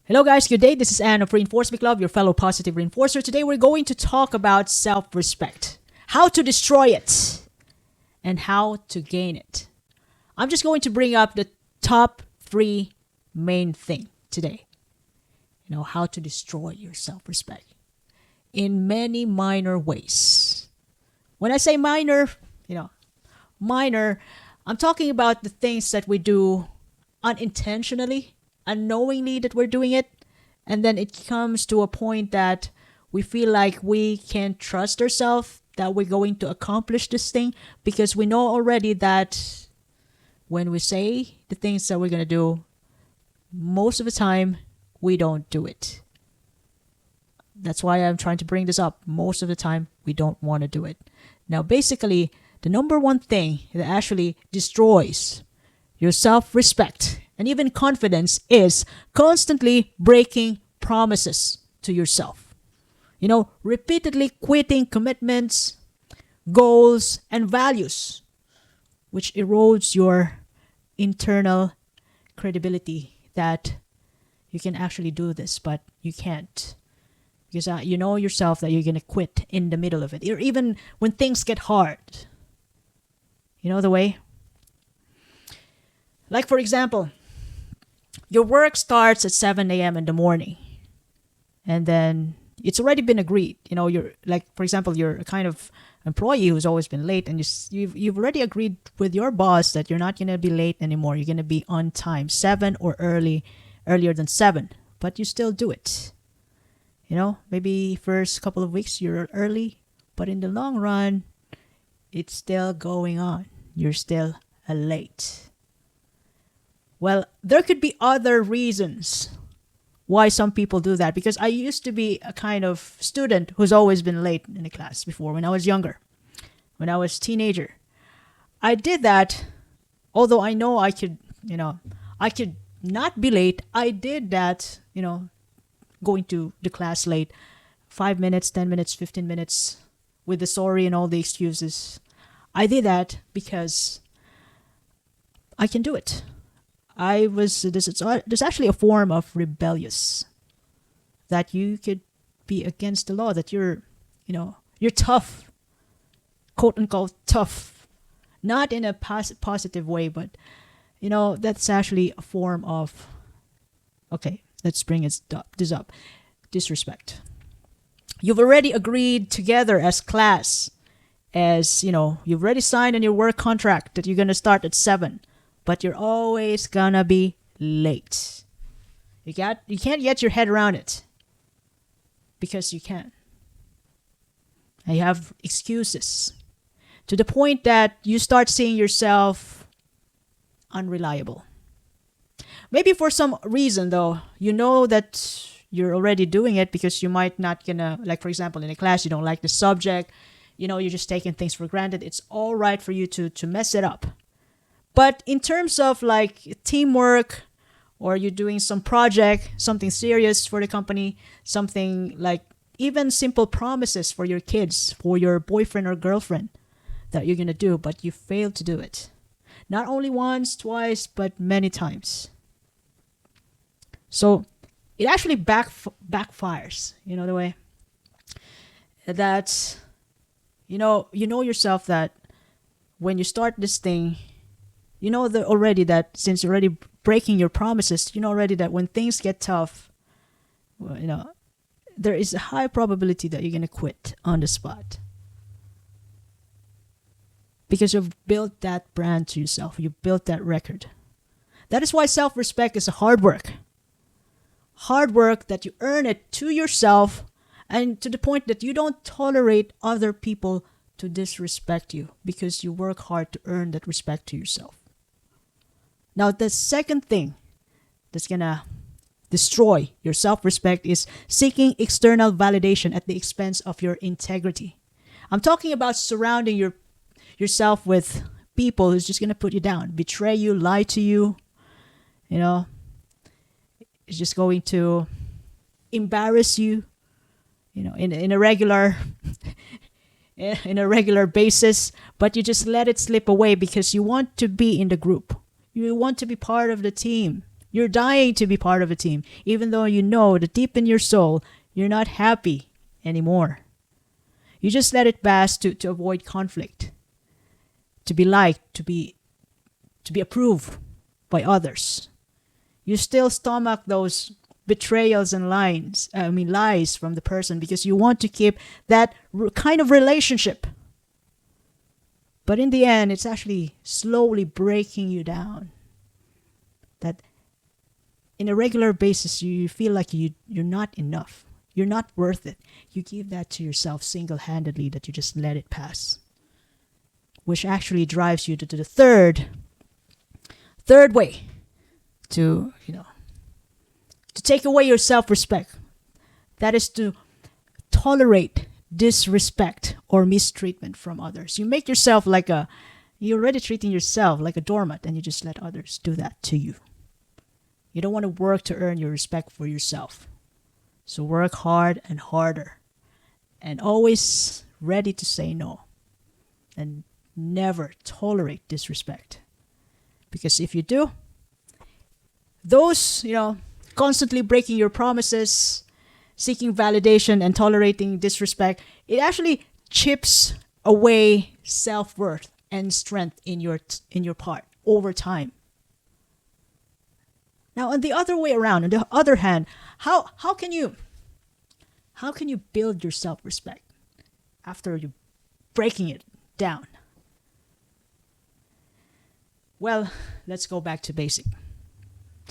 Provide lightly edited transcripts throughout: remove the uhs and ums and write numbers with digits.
Hello, guys. Good day. This is Anne of Reinforcement Club, your fellow positive reinforcer. Today, we're going to talk about self respect, how to destroy it, and how to gain it. I'm just going to bring up the top three main thing today. How to destroy your self respect in many minor ways. When I say minor, you know, minor, I'm talking about the things that we do unintentionally, unknowingly that we're doing it, and then it comes to a point that we feel like we can't trust ourselves that we're going to accomplish this thing because we know already that when we say the things that we're going to do, most of the time we don't do it. That's why I'm trying to bring this up. Most of the time we don't want to do it. Now, basically, the number one thing that actually destroys your self respect and even confidence is constantly breaking promises to yourself. Repeatedly quitting commitments, goals, and values, which erodes your internal credibility that you can actually do this, but you can't. Because you know yourself that you're going to quit in the middle of it, or even when things get hard. You know the way? Like, for example, your work starts at 7 a.m. in the morning, and then it's already been agreed. You're like, for example, you're a kind of employee who's always been late, and you've already agreed with your boss that you're not going to be late anymore. You're going to be on time, 7 or earlier than 7, but you still do it. Maybe first couple of weeks you're early, but in the long run, it's still going on. You're still late. Well, there could be other reasons why some people do that, because I used to be a kind of student who's always been late in the class before when I was younger, when I was a teenager. I did that, although I know I could not be late. I did that, going to the class late, 5 minutes, 10 minutes, 15 minutes, with the sorry and all the excuses. I did that because I can do it. There's actually a form of rebellious that you could be against the law, that you're tough, quote unquote tough, not in a positive way, but that's actually a form of, okay, let's bring this up, disrespect. You've already agreed together as class, you've already signed in your work contract that you're going to start at 7, but you're always gonna be late. You can't get your head around it because you can't. And you have excuses to the point that you start seeing yourself unreliable. Maybe for some reason, though, you know that you're already doing it because you might not gonna, like, for example, in a class you don't like the subject, you're just taking things for granted. It's all right for you to mess it up. But in terms of like teamwork, or you're doing some project, something serious for the company, something like even simple promises for your kids, for your boyfriend or girlfriend that you're going to do, but you fail to do it. Not only once, twice, but many times. So it actually backfires, the way that, you know yourself that when you start this thing, already that since you're already breaking your promises, already that when things get tough, well, there is a high probability that you're going to quit on the spot. Because you've built that brand to yourself. You built that record. That is why self-respect is a hard work. Hard work that you earn it to yourself, and to the point that you don't tolerate other people to disrespect you because you work hard to earn that respect to yourself. Now, the second thing that's gonna destroy your self-respect is seeking external validation at the expense of your integrity. I'm talking about surrounding yourself with people who's just gonna put you down, betray you, lie to you. It's just going to embarrass you. In a regular in a regular basis, but you just let it slip away because you want to be in the group. You want to be part of the team. You're dying to be part of a team, even though you know that deep in your soul, you're not happy anymore. You just let it pass to avoid conflict, to be liked, to be approved by others. You still stomach those betrayals and lies from the person because you want to keep that kind of relationship. But in the end, it's actually slowly breaking you down. That in a regular basis, you feel like you're not enough. You're not worth it. You give that to yourself single-handedly, that you just let it pass. Which actually drives you to the third way to take away your self-respect. That is to tolerate disrespect or mistreatment from others. You make yourself you're already treating yourself like a doormat, and you just let others do that to you. You don't want to work to earn your respect for yourself. So work hard and harder, and always ready to say no, and never tolerate disrespect. Because if you do, those, constantly breaking your promises, seeking validation, and tolerating disrespect, it actually chips away self-worth and strength in your part over time. Now, on the other way around, on the other hand, how can you build your self-respect after you breaking it down? Well, let's go back to basic.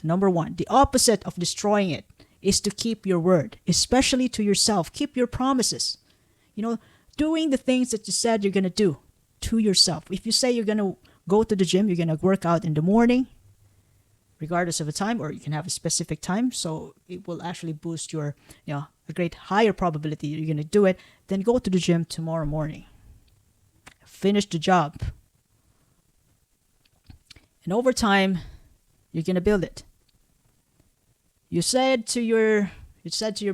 Number one, the opposite of destroying it is to keep your word, especially to yourself. Keep your promises. Doing the things that you said you're going to do to yourself. If you say you're going to go to the gym, you're going to work out in the morning, regardless of a time, or you can have a specific time, so it will actually boost your, a great higher probability you're going to do it, then go to the gym tomorrow morning. Finish the job. And over time, you're going to build it. You said to your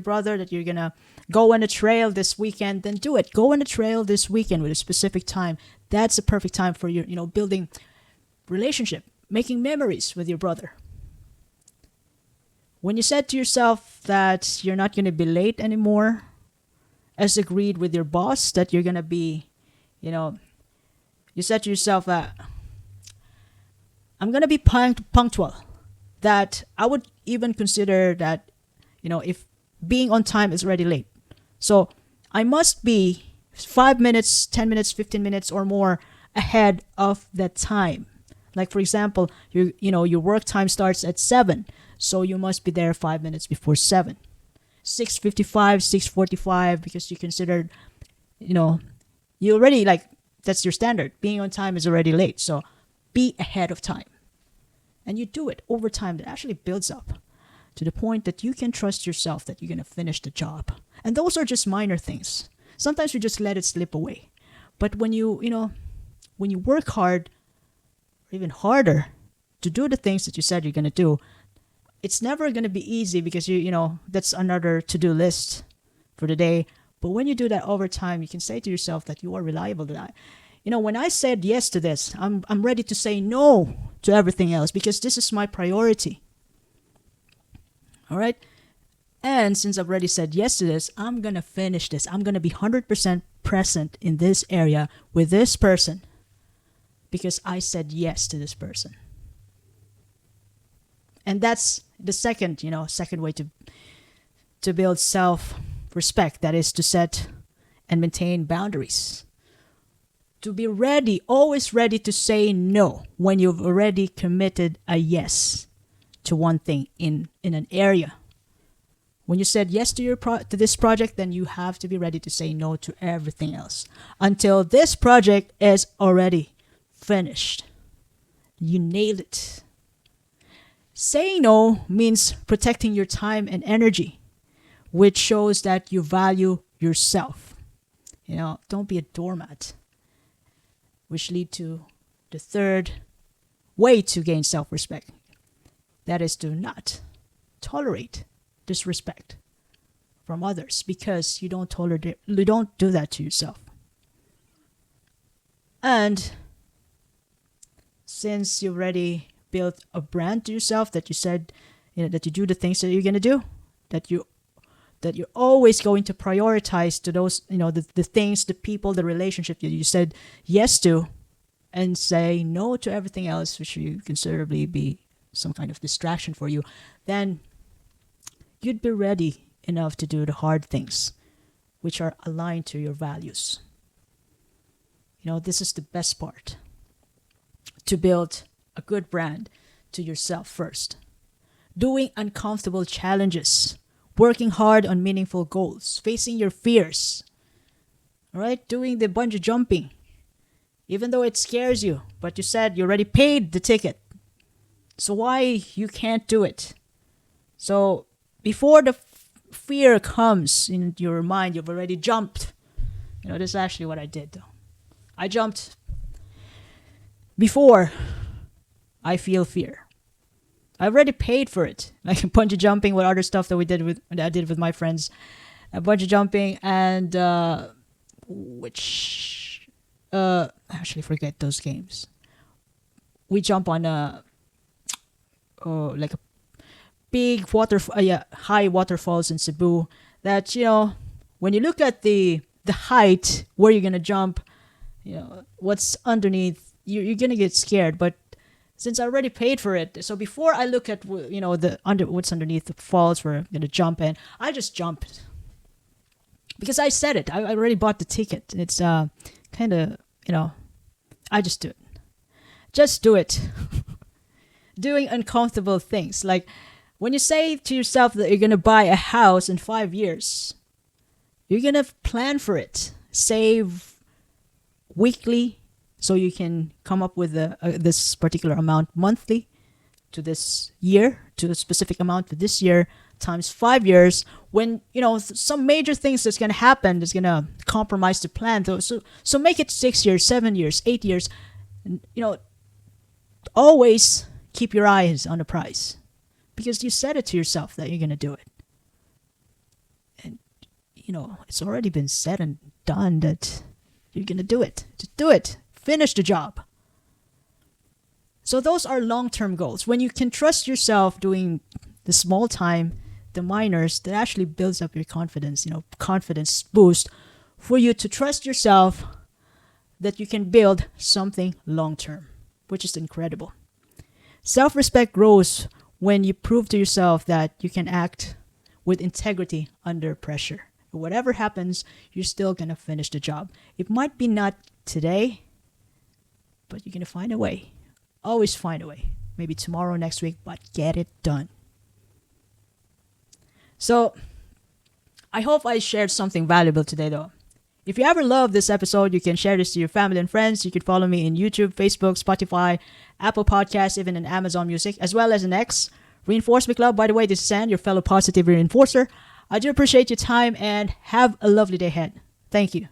brother that you're going to go on a trail this weekend, then do it. Go on a trail this weekend with a specific time. That's a perfect time for you, building relationship, making memories with your brother. When you said to yourself that you're not going to be late anymore, as agreed with your boss, that you're going to be, you said to yourself that I'm going to be punctual. That I would even consider that, if being on time is already late. So I must be 5 minutes, 10 minutes, 15 minutes or more ahead of that time. Like, for example, your work time starts at 7. So you must be there 5 minutes before 7. 6:55, 6:45, because you considered, you already, that's your standard. Being on time is already late. So be ahead of time. And you do it over time. That actually builds up to the point that you can trust yourself that you're going to finish the job. And those are just minor things. Sometimes you just let it slip away. But when you work hard, or even harder, to do the things that you said you're going to do, it's never going to be easy because that's another to-do list for the day. But when you do that over time, you can say to yourself that you are reliable. That when I said yes to this, I'm ready to say no to everything else because this is my priority. All right? And since I've already said yes to this, I'm going to finish this. I'm going to be 100% present in this area with this person because I said yes to this person. And that's the second way to build self-respect. That is to set and maintain boundaries. To be ready, always ready to say no when you've already committed a yes to one thing in an area. When you said yes to to this project, then you have to be ready to say no to everything else until this project is already finished. You nailed it. Saying no means protecting your time and energy, which shows that you value yourself. Don't be a doormat. Which lead to the third way to gain self-respect. That is to not tolerate disrespect from others because you don't do that to yourself. And since you already built a brand to yourself, that you said, that you do the things that you're gonna do, that you're always going to prioritize to those, the things, the people, the relationship that you said yes to, and say no to everything else which you considerably be some kind of distraction for you, then you'd be ready enough to do the hard things which are aligned to your values. This is the best part. To build a good brand to yourself first. Doing uncomfortable challenges. Working hard on meaningful goals. Facing your fears. All right? Doing the bungee jumping. Even though it scares you, but you said you already paid the ticket. So why you can't do it? So before the fear comes in your mind, you've already jumped. This is actually what I did though. I jumped before I feel fear. I already paid for it, like bungee jumping, with other stuff that I did with my friends, bungee jumping, and I actually forget those games. We jump on like a big high waterfalls in Cebu. That when you look at the height where you're gonna jump, what's underneath, you're gonna get scared. But since I already paid for it, so before I look at what's underneath the falls where I'm gonna jump in, I just jumped because I said it. I already bought the ticket. It's kind of I just do it. Just do it. Doing uncomfortable things, like when you say to yourself that you're gonna buy a house in 5 years, you're gonna plan for it. Save weekly so you can come up with this particular amount monthly to this year, to a specific amount for this year, times 5 years. When some major things that's going to happen that's going to compromise the plan, so make it 6 years, 7 years, 8 years. Always keep your eyes on the prize, because you said it to yourself that you're going to do it. And it's already been said and done that you're going to do it. Just do it. Finish the job. So those are long-term goals. When you can trust yourself doing the small time, the minors, that actually builds up your confidence, confidence boost for you to trust yourself that you can build something long-term, which is incredible. Self-respect grows when you prove to yourself that you can act with integrity under pressure. Whatever happens, you're still going to finish the job. It might be not today, but you're going to find a way. Always find a way. Maybe tomorrow, next week, but get it done. So, I hope I shared something valuable today though. If you ever love this episode, you can share this to your family and friends. You can follow me in YouTube, Facebook, Spotify, Apple Podcasts, even in Amazon Music, as well as in X. Reinforce Me Club, by the way, this is San, your fellow positive reinforcer. I do appreciate your time and have a lovely day ahead. Thank you.